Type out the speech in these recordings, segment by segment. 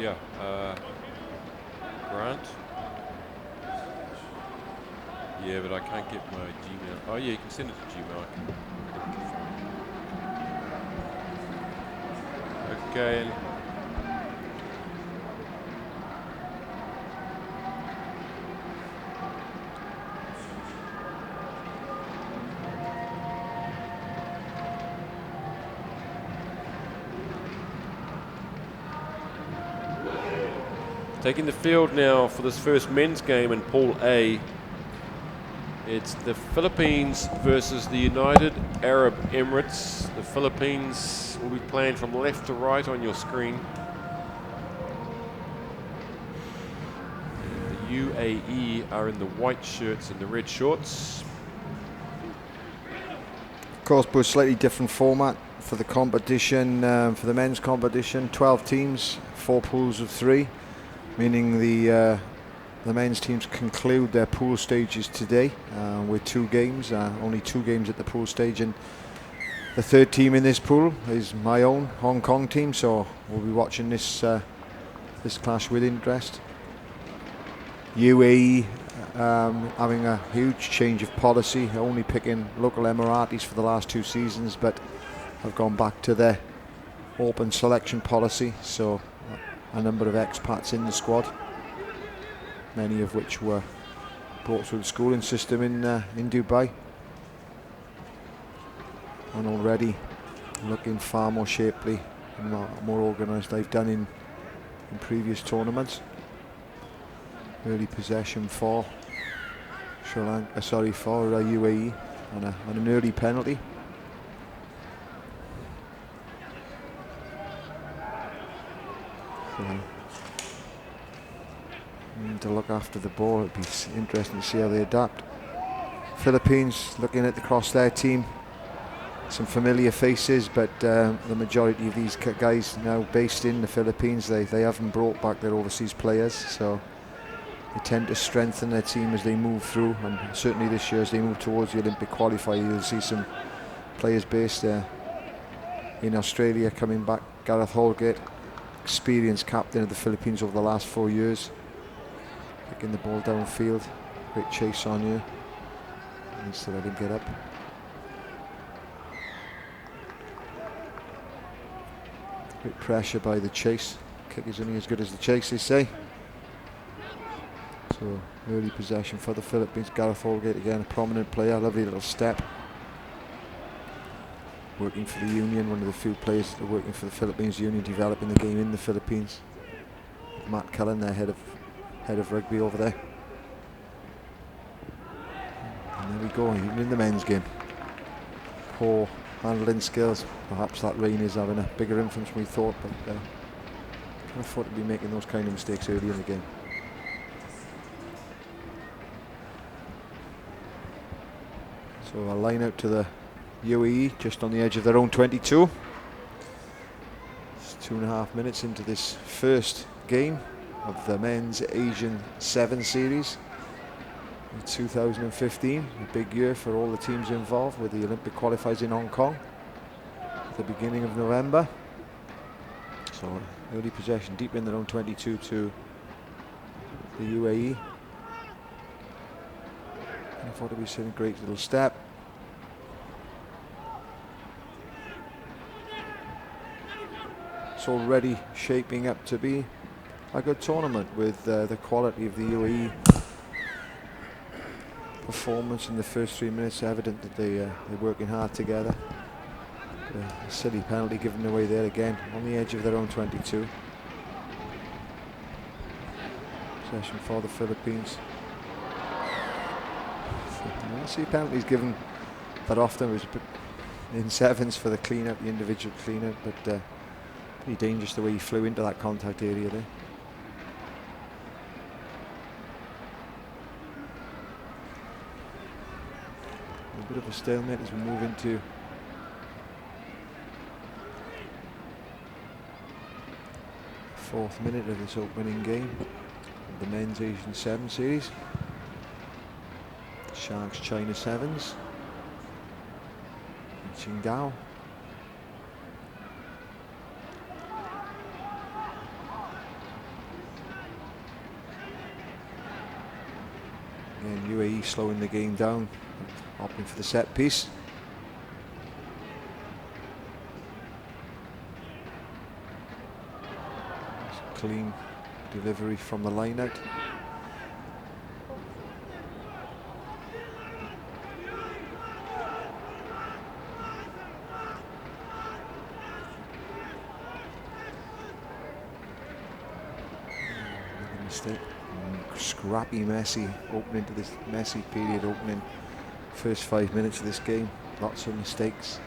Yeah. Grant. Yeah, but I can't get my Gmail. Oh yeah, you can send it to Gmail. Okay. Taking the field now for this first men's game in Pool A. It's the Philippines versus the United Arab Emirates. The Philippines will be playing from left to right on your screen. And the UAE are in the white shirts and the red shorts. Of course, but slightly different format for the competition. For the men's competition, 12 teams, 4 pools of 3, meaning the men's teams conclude their pool stages today with 2 games, only 2 games at the pool stage, and the third team in this pool is my own Hong Kong team, so we'll be watching this clash with interest. UAE having a huge change of policy, only picking local Emiratis for the last 2 seasons, but have gone back to their open selection policy, so a number of expats in the squad, many of which were brought through the schooling system in Dubai, and already looking far more shapely and more organised they've done in previous tournaments. Early possession for UAE and an early penalty. So, need to look after the ball. It'd be interesting to see how they adapt. Philippines looking at across their team, some familiar faces, but the majority of these guys now based in the Philippines, they haven't brought back their overseas players, so they tend to strengthen their team as they move through, and certainly this year as they move towards the Olympic qualifier, you'll see some players based in Australia coming back. Gareth Holgate, experienced captain of the Philippines over the last 4 years, kicking the ball downfield. Great chase on you. Needs to let him get up. Great pressure by the chase. Kick is only as good as the chase, they say. So early possession for the Philippines. Gareth Holgate again, a prominent player, lovely little step. Working for the Union, one of the few players that are working for the Philippines Union, developing the game in the Philippines. Matt Cullen, their head of rugby over there. And there we go, even in the men's game. Poor handling skills. Perhaps that rain is having a bigger influence than we thought, but can't afford to be making those kind of mistakes early in the game. So a line out to the UAE, just on the edge of their own 22. It's 2.5 minutes into this first game of the men's Asian 7 series in 2015. A big year for all the teams involved, with the Olympic qualifiers in Hong Kong at the beginning of November. So early possession deep in their own 22 to the UAE. I thought it was a great little step. It's already shaping up to be a good tournament, with the quality of the UAE performance in the first 3 minutes evident that they're working hard together. A silly penalty given away there again on the edge of their own 22. Possession for the Philippines. I don't see penalties given that often. It was in 7s for the clean-up, the individual clean-up, but pretty dangerous the way he flew into that contact area there. A bit of a stalemate as we move into the 4th minute of this opening game of the men's Asian 7 series. Sharks China 7s. Qingdao. UAE slowing the game down, opting for the set piece. Clean delivery from the line out. Scrappy, messy opening to this messy period, opening first 5 minutes of this game. Lots of mistakes,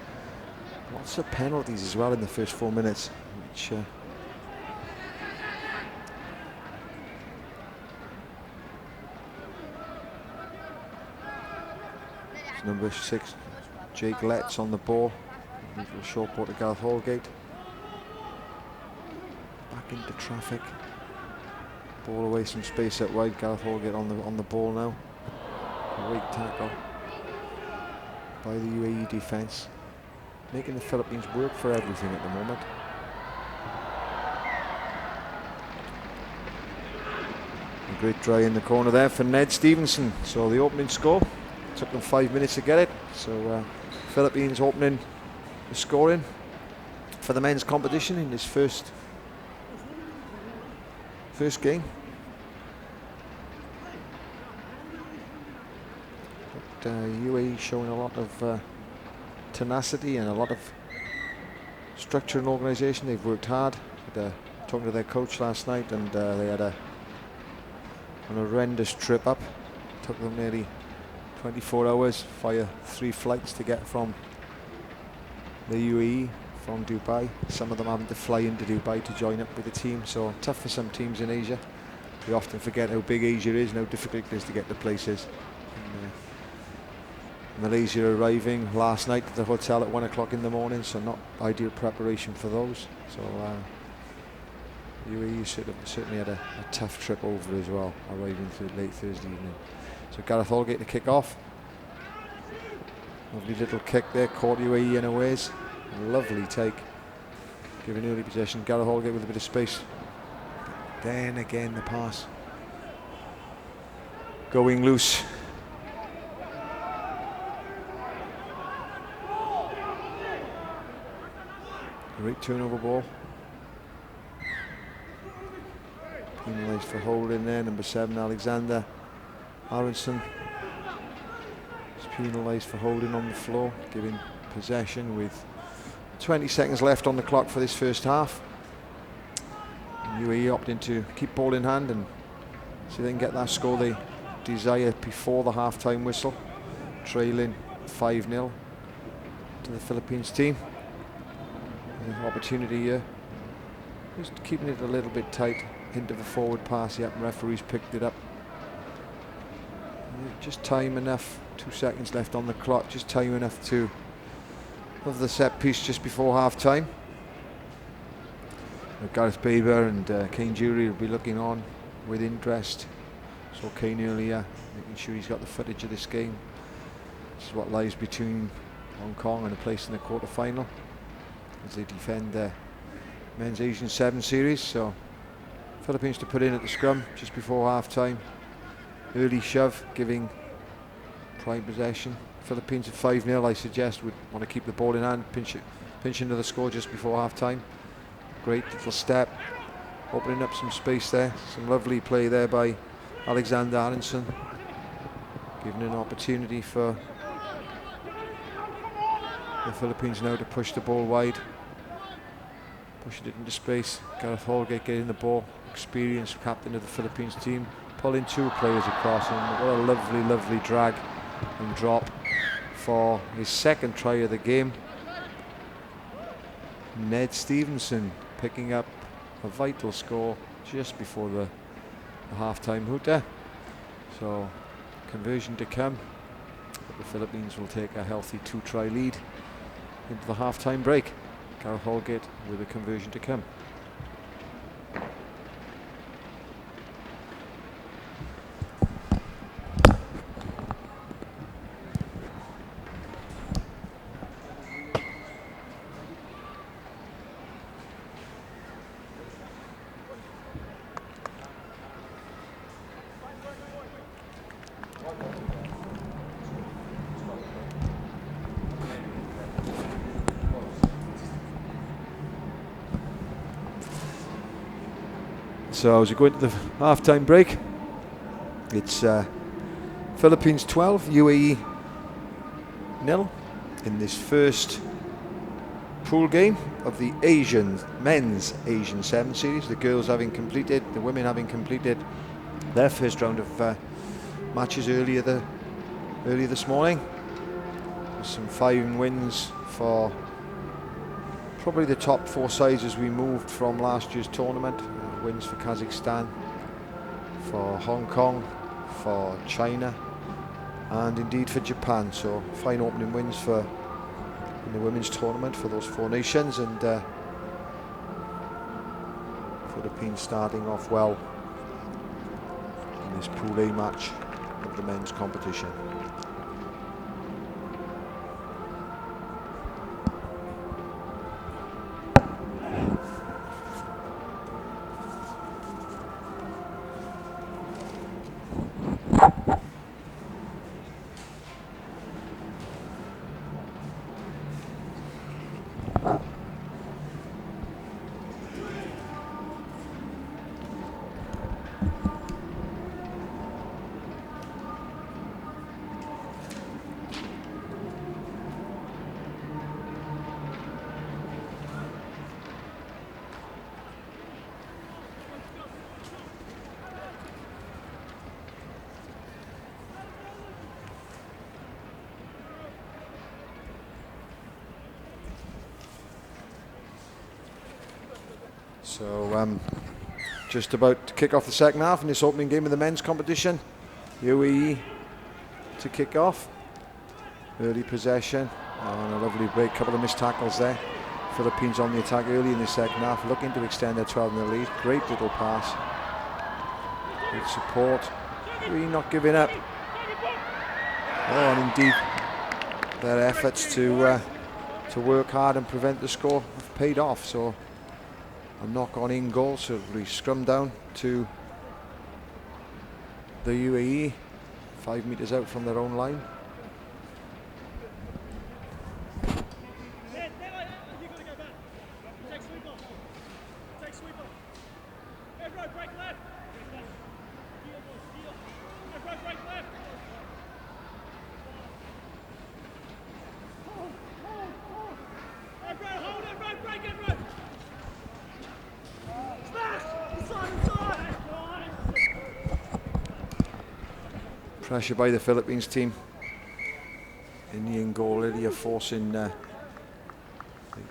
lots of penalties as well in the first 4 minutes, which number 6 Jake Letts on the ball. Little short ball to Gareth Holgate. Back into traffic. Ball away, some space out wide. Gareth Holgate on the ball now. Great tackle by the UAE defence, making the Philippines work for everything at the moment. A great try in the corner there for Ned Stevenson. So the opening score took them 5 minutes to get it. So Philippines opening the scoring for the men's competition in this first game. But UAE showing a lot of tenacity and a lot of structure and organisation. They've worked hard. Talking to their coach last night, and they had an horrendous trip up. Took them nearly 24 hours via 3 flights to get from the UAE, from Dubai. Some of them having to fly into Dubai to join up with the team. So tough for some teams in Asia. We often forget how big Asia is and how difficult it is to get to places. Malaysia arriving last night at the hotel at 1 o'clock in the morning, so not ideal preparation for those. So UAE certainly had a tough trip over as well, arriving late Thursday evening. So Gareth Holgate to kick off. Lovely little kick there, caught UAE unawares. Lovely take, giving early possession. Gareth Holgate with a bit of space. Then again the pass going loose. Great turnover ball. Penalised for holding there, number 7 Alexander Aronson. He's penalised for holding on the floor, giving possession with 20 seconds left on the clock for this first half. And UAE opting to keep ball in hand and see if they can get that score they desire before the half-time whistle, trailing 5-0 to the Philippines team. An opportunity here, just keeping it a little bit tight into the forward pass. Yep, referees picked it up. Just time enough, 2 seconds left on the clock, just time enough to have the set piece just before half time. Gareth Baber and Kane Jury will be looking on with interest. Saw Kane earlier, making sure he's got the footage of this game. This is what lies between Hong Kong and a place in the quarter-final as they defend their men's Asian 7 series. So Philippines to put in at the scrum just before half time. Early shove, giving prime possession. Philippines at 5-0, I suggest, would want to keep the ball in hand, pinch into the score just before half time. Great little step, opening up some space there. Some lovely play there by Alexander Aronson, giving an opportunity for the Philippines now to push the ball wide, pushing it into space. Gareth Holgate getting the ball, experienced captain of the Philippines team, pulling 2 players across, and what a lovely, lovely drag and drop for his second try of the game. Ned Stevenson picking up a vital score just before the half-time hooter. So conversion to come, but the Philippines will take a healthy 2-try lead into the half-time break. Gareth Holgate with a conversion to come. So as we go into the half-time break, it's Philippines 12, UAE 0 in this first pool game of the men's Asian 7 series. The women having completed their first round of matches earlier this morning. There's some 5 wins for probably the top 4 sides as we moved from last year's tournament. Wins for Kazakhstan, for Hong Kong, for China, and indeed for Japan. So fine opening wins in the women's tournament for those 4 nations, and Philippines starting off well in this Pool A match of the men's competition. So just about to kick off the second half in this opening game of the men's competition. UAE to kick off. Early possession and a lovely break, couple of missed tackles there. Philippines on the attack early in the second half, looking to extend their 12-0 lead. Great little pass. Good support. UAE not giving up. Oh, and indeed their efforts to work hard and prevent the score have paid off. So a knock-on in goal, so we scrum down to the UAE, 5 meters out from their own line. Pressure by the Philippines team in the in-goal area, forcing the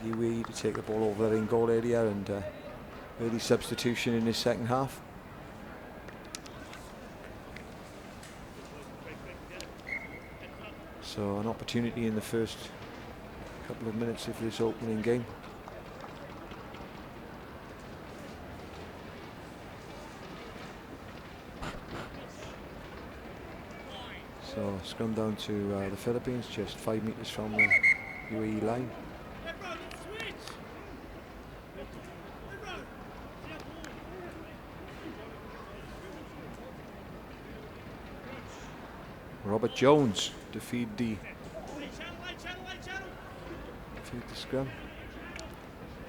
UAE to take the ball over their in-goal area, and early substitution in this second half. So an opportunity in the first couple of minutes of this opening game. So scrum down to the Philippines, just 5 meters from the UAE line. Robert Jones to feed the scrum.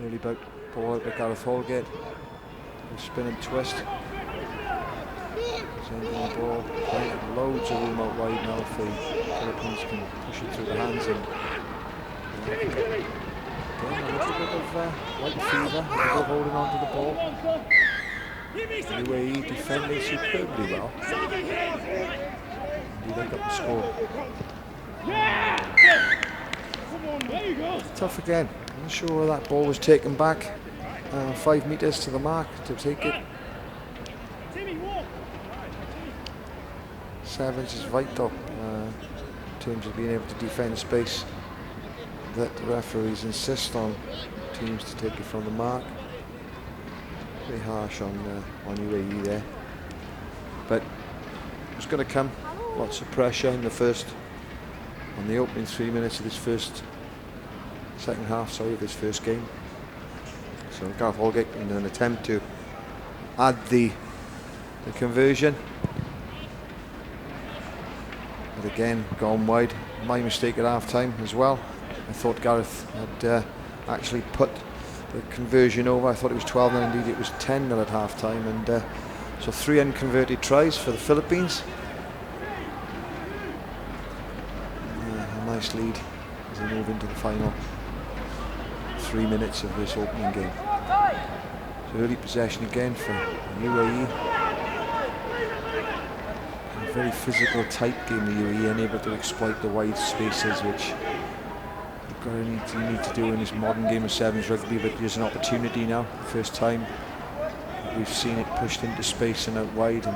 Early ball out by Gareth Holgate. A spin and twist. Sending the ball, loads of room out wide now if the Philippines can push it through the hands, and again a little bit of white fever, holding on to the ball. UAE defending superbly well. Indeed, they got the score. Tough again. I'm not sure where that ball was taken back. 5 meters to the mark to take it. Sevens is vital in terms of being able to defend space that the referees insist on teams to take it from the mark. Pretty harsh on UAE there, but it's going to come. Lots of pressure in on the opening 3 minutes of this second half of this first game. So Gareth Holgate in an attempt to add the conversion. But again, gone wide. My mistake at half time as well. I thought Gareth had actually put the conversion over. I thought it was 12-0, indeed it was 10-0 at half-time, and so 3 unconverted tries for the Philippines. A nice lead as they move into the final 3 minutes of this opening game. So early possession again for UAE. A very physical, tight game, the UAE, unable to exploit the wide spaces, which you need to do in this modern game of sevens rugby, but there's an opportunity now. First time we've seen it pushed into space and out wide, and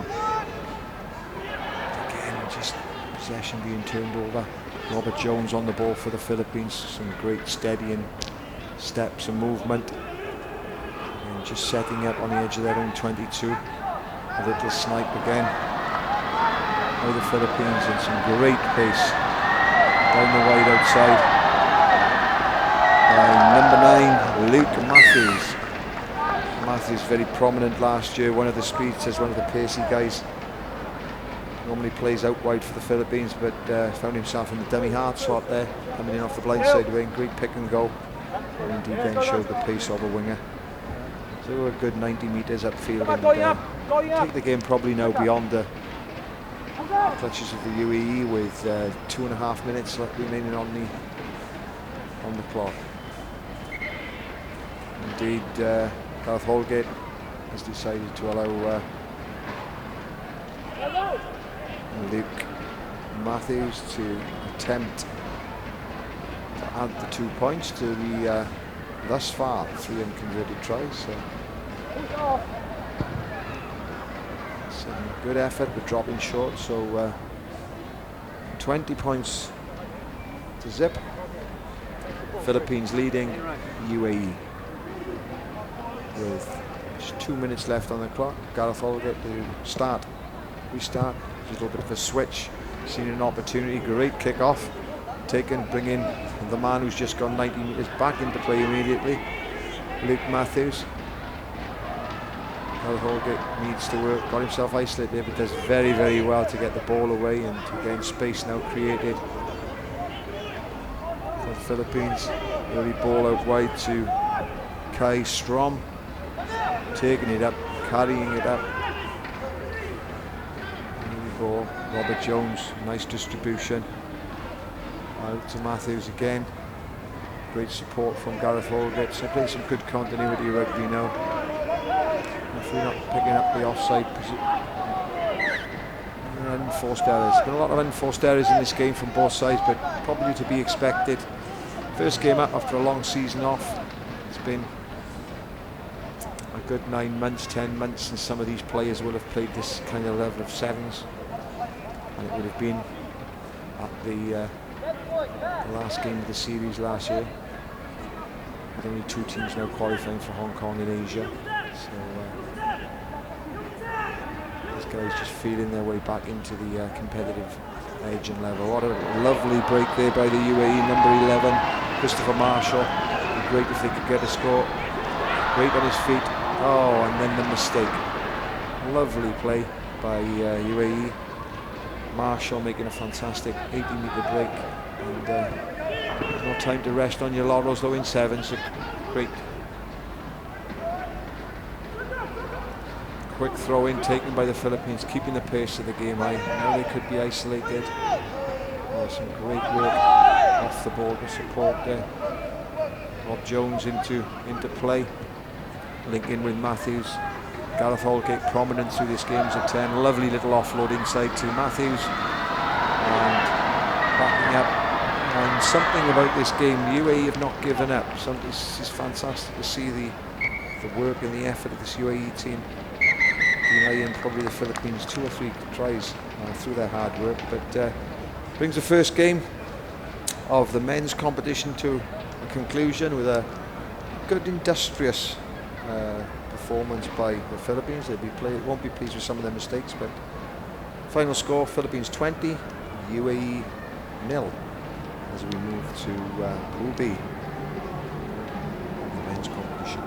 again just possession being turned over. Robert Jones on the ball for the Philippines, some great steadying steps and movement, and just setting up on the edge of their own 22. A little snipe again by the Philippines, and some great pace down the wide outside. Number 9, Luke Matthews. Matthews very prominent last year, one of the speedsters, one of the pacey guys. Normally plays out wide for the Philippines, but found himself in the dummy hard slot there, coming in off the blind side wing. Great pick and go, and indeed then showed the pace of a winger. So a good 90 metres upfield, and take the game probably now beyond the clutches of the UAE, with 2.5 minutes remaining on the clock. Indeed, Gareth Holgate has decided to allow Luke Matthews to attempt to add the 2 points to the thus far 3 unconverted tries. So it's a good effort, but dropping short. So 20 points to zip. Philippines leading UAE with just 2 minutes left on the clock. Gareth Holgate to restart. A little bit of a switch, seen an opportunity, great kick off, bring in the man who's just gone 90 metres back into play immediately, Luke Matthews. Gareth Holgate needs to work, got himself isolated, but does very, very well to get the ball away, and again space now created for the Philippines. Early ball out wide to Kai Strom, taking it up, carrying it up. Ball, Robert Jones, nice distribution. Out to Matthews again. Great support from Gareth Holgate. So playing some good continuity rugby now. If we're not picking up the offside position. Unforced errors. Been a lot of unforced errors in this game from both sides, but probably to be expected. First game up after a long season off. It's been a good 9 months, 10 months since some of these players will have played this kind of level of sevens. And it would have been at the last game of the series last year, with only 2 teams now qualifying for Hong Kong in Asia. So these guys just feeling their way back into the competitive edge and level. What a lovely break there by the UAE, number 11, Christopher Marshall. It'd be great if they could get a score. Great on his feet. Oh, and then the mistake. Lovely play by UAE. Marshall making a fantastic 80-metre break, and no time to rest on your laurels though in sevens. So great quick throw in taken by the Philippines, keeping the pace of the game high. Now they could be isolated. Oh, some great work off the ball to support there. Rob Jones into play, linking with Matthews. Gareth Holgate prominent through this game as a 10. Lovely little offload inside to Matthews, and backing up. And something about this game, the UAE have not given up. This is fantastic to see the work and the effort of this UAE team, denying probably the Philippines 2 or 3 tries through their hard work. But brings the first game of the men's competition to a conclusion with a good, industrious performance by the Philippines. Won't be pleased with some of their mistakes, but final score: Philippines 20, UAE 0. As we move to Group B, the men's competition.